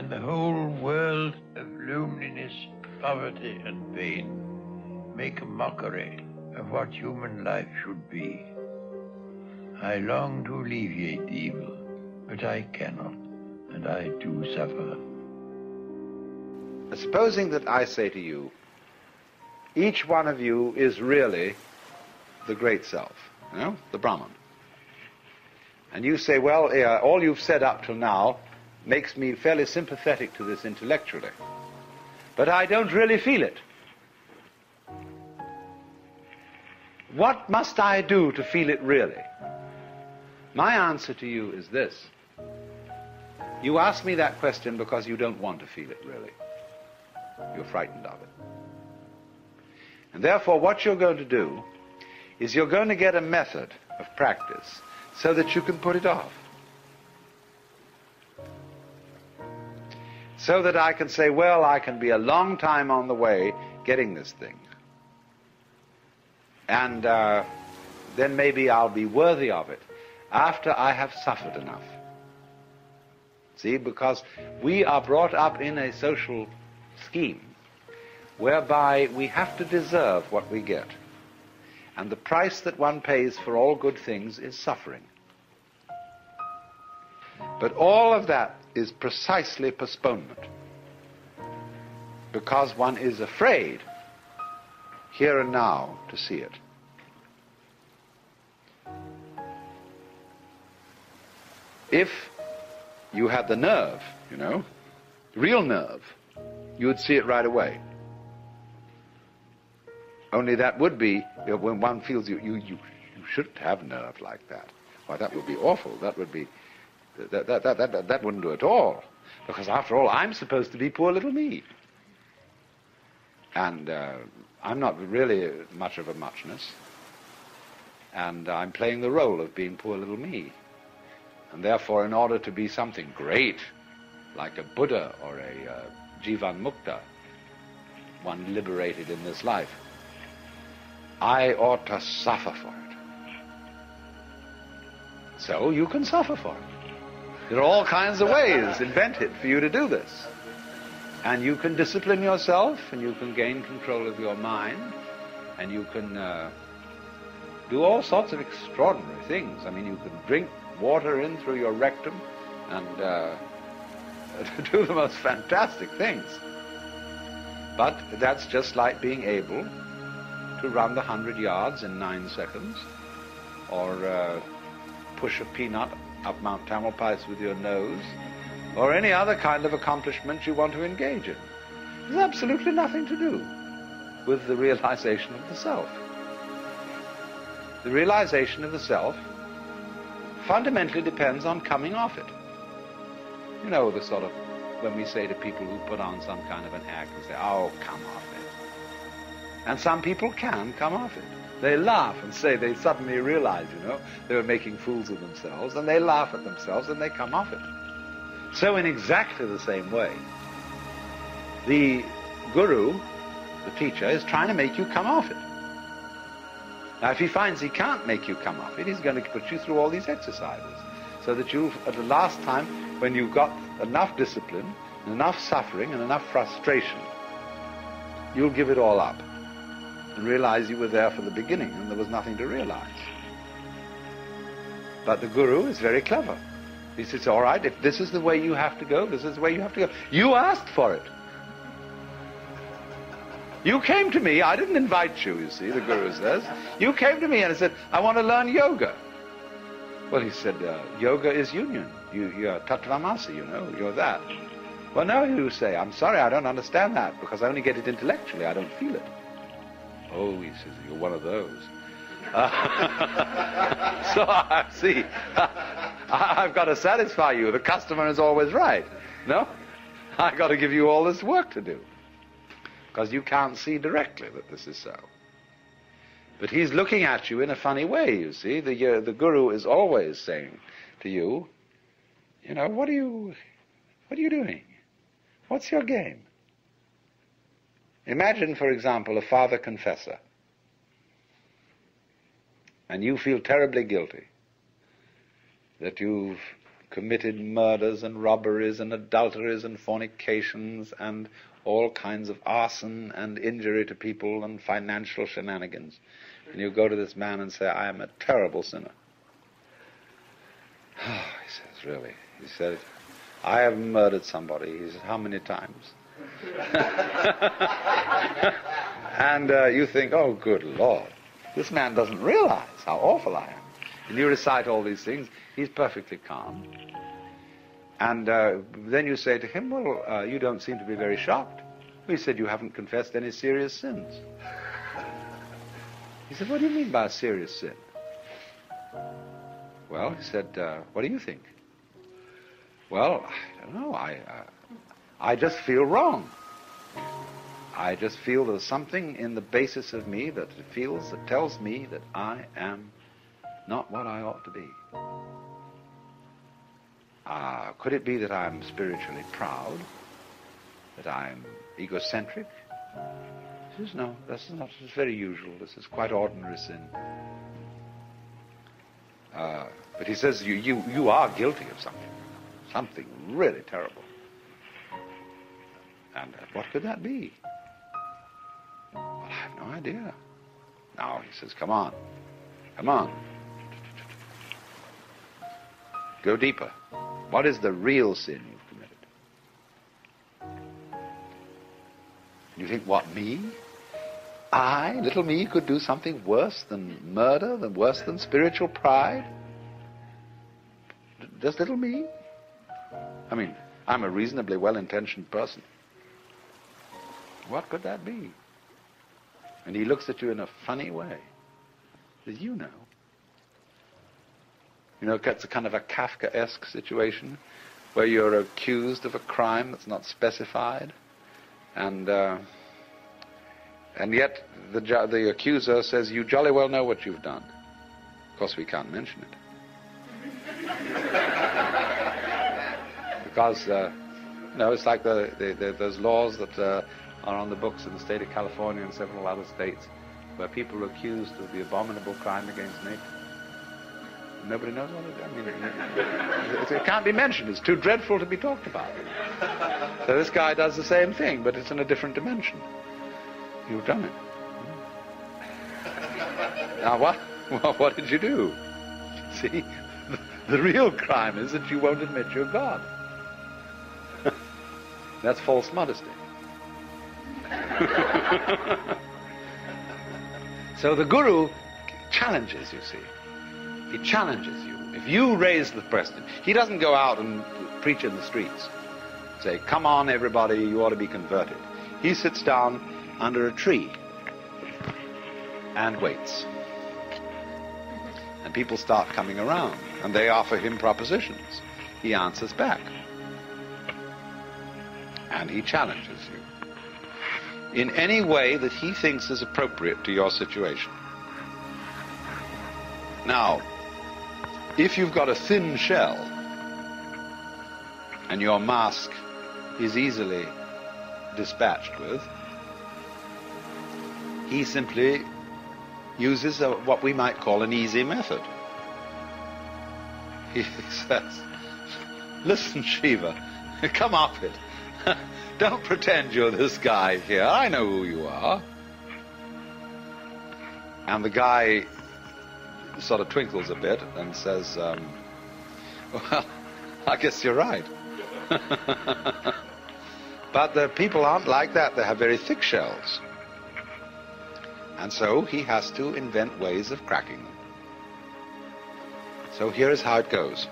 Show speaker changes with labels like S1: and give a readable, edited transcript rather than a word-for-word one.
S1: and the whole world of loneliness, poverty, and pain make a mockery of what human life should be. I long to alleviate evil, but I cannot, and I do suffer.
S2: Supposing that I say to you, each one of you is really the great self, the Brahman. And you say, well, all you've said up till now makes me fairly sympathetic to this intellectually, but I don't really feel it. What must I do to feel it really? My answer to you is this. You ask me that question because you don't want to feel it really. You're frightened of it. And therefore what you're going to do is you're going to get a method of practice so that you can put it off. So that I can say, well, I can be a long time on the way getting this thing. And then maybe I'll be worthy of it after I have suffered enough. See, because we are brought up in a social scheme whereby we have to deserve what we get. And the price that one pays for all good things is suffering. But all of that is precisely postponement, because one is afraid here and now to see it. If you had the nerve, real nerve, you would see it right away. Only that would be when one feels you shouldn't have nerve like that. Why, that would be awful. That would be that wouldn't do at all. Because after all, I'm supposed to be poor little me. And I'm not really much of a muchness. And I'm playing the role of being poor little me. And therefore, in order to be something great, like a Buddha or a Jivan Mukta, one liberated in this life, I ought to suffer for it. So you can suffer for it. There are all kinds of ways invented for you to do this. And you can discipline yourself, and you can gain control of your mind, and you can do all sorts of extraordinary things. I mean, you can drink water in through your rectum and do the most fantastic things. But that's just like being able to run the 100 yards in 9 seconds, or push a peanut up Mount Tamalpais with your nose, or any other kind of accomplishment you want to engage in. There's absolutely nothing to do with the realization of the self. The realization of the self fundamentally depends on coming off it. The sort of, when we say to people who put on some kind of an act, we say, oh, come off it. And some people can come off it. They laugh and say they suddenly realize, they were making fools of themselves, and they laugh at themselves and they come off it. So in exactly the same way, the guru, the teacher, is trying to make you come off it. Now, if he finds he can't make you come off it, he's going to put you through all these exercises, so that you, at the last time, when you've got enough discipline, enough suffering, and enough frustration, you'll give it all up and realize you were there for the beginning and there was nothing to realize. But the guru is very clever. He says, all right, if this is the way you have to go, this is the way you have to go. You asked for it. You came to me, I didn't invite you, you see, the guru says. You came to me and said, I want to learn yoga. Well, he said, yoga is union. You're tattvamasi, you're that. Well, no, you say, I'm sorry, I don't understand that, because I only get it intellectually, I don't feel it. Oh, he says, you're one of those. So, see, I've got to satisfy you. The customer is always right. No? I've got to give you all this work to do, because you can't see directly that this is so. But he's looking at you in a funny way, you see. The guru is always saying to you, what are you doing? What's your game? Imagine, for example, a father confessor, and you feel terribly guilty that you've committed murders and robberies and adulteries and fornications and all kinds of arson and injury to people and financial shenanigans. And you go to this man and say, I am a terrible sinner. He says, really? He said, I have murdered somebody. He said, how many times? And you think, oh, good Lord, this man doesn't realize how awful I am. And you recite all these things. He's perfectly calm. And then you say to him, well, you don't seem to be very shocked. He said, you haven't confessed any serious sins. He said, what do you mean by a serious sin? Well, he said, what do you think? Well, I don't know. I just feel wrong. I just feel there's something in the basis of me that tells me that I am not what I ought to be. Could it be that I'm spiritually proud? That I'm egocentric? He says, no, this is not. It's very usual. This is quite ordinary sin. But he says, you are guilty of something really terrible. And what could that be? Well, I have no idea. Now he says, come on. Go deeper. What is the real sin you've committed? You think, what, me? I, little me, could do something worse than murder, worse than spiritual pride? Just little me? I mean, I'm a reasonably well-intentioned person. What could that be? And he looks at you in a funny way. He says, you know. You know, it's a kind of a Kafkaesque situation where you're accused of a crime that's not specified, and yet the accuser says, you jolly well know what you've done. Of course, we can't mention it. Because, it's like those laws that are on the books in the state of California and several other states where people are accused of the abominable crime against nature. Nobody knows what it is. I mean, it can't be mentioned. It's too dreadful to be talked about. So this guy does the same thing, but it's in a different dimension. You've done it. Now what did you do? See, the real crime is that you won't admit you're God. That's false modesty. So the Guru challenges, you see. He challenges you. If you raise the question, he doesn't go out and preach in the streets. Say, come on everybody, you ought to be converted. He sits down under a tree and waits. And people start coming around, and they offer him propositions. He answers back. And he challenges you in any way that he thinks is appropriate to your situation. Now, if you've got a thin shell and your mask is easily dispatched with, he simply uses what we might call an easy method. He says, listen, Shiva, come off it. Don't pretend you're this guy here. I know who you are. And the guy sort of twinkles a bit and says, well, I guess you're right. But the people aren't like that. They have very thick shells. And so he has to invent ways of cracking them. So here is how it goes.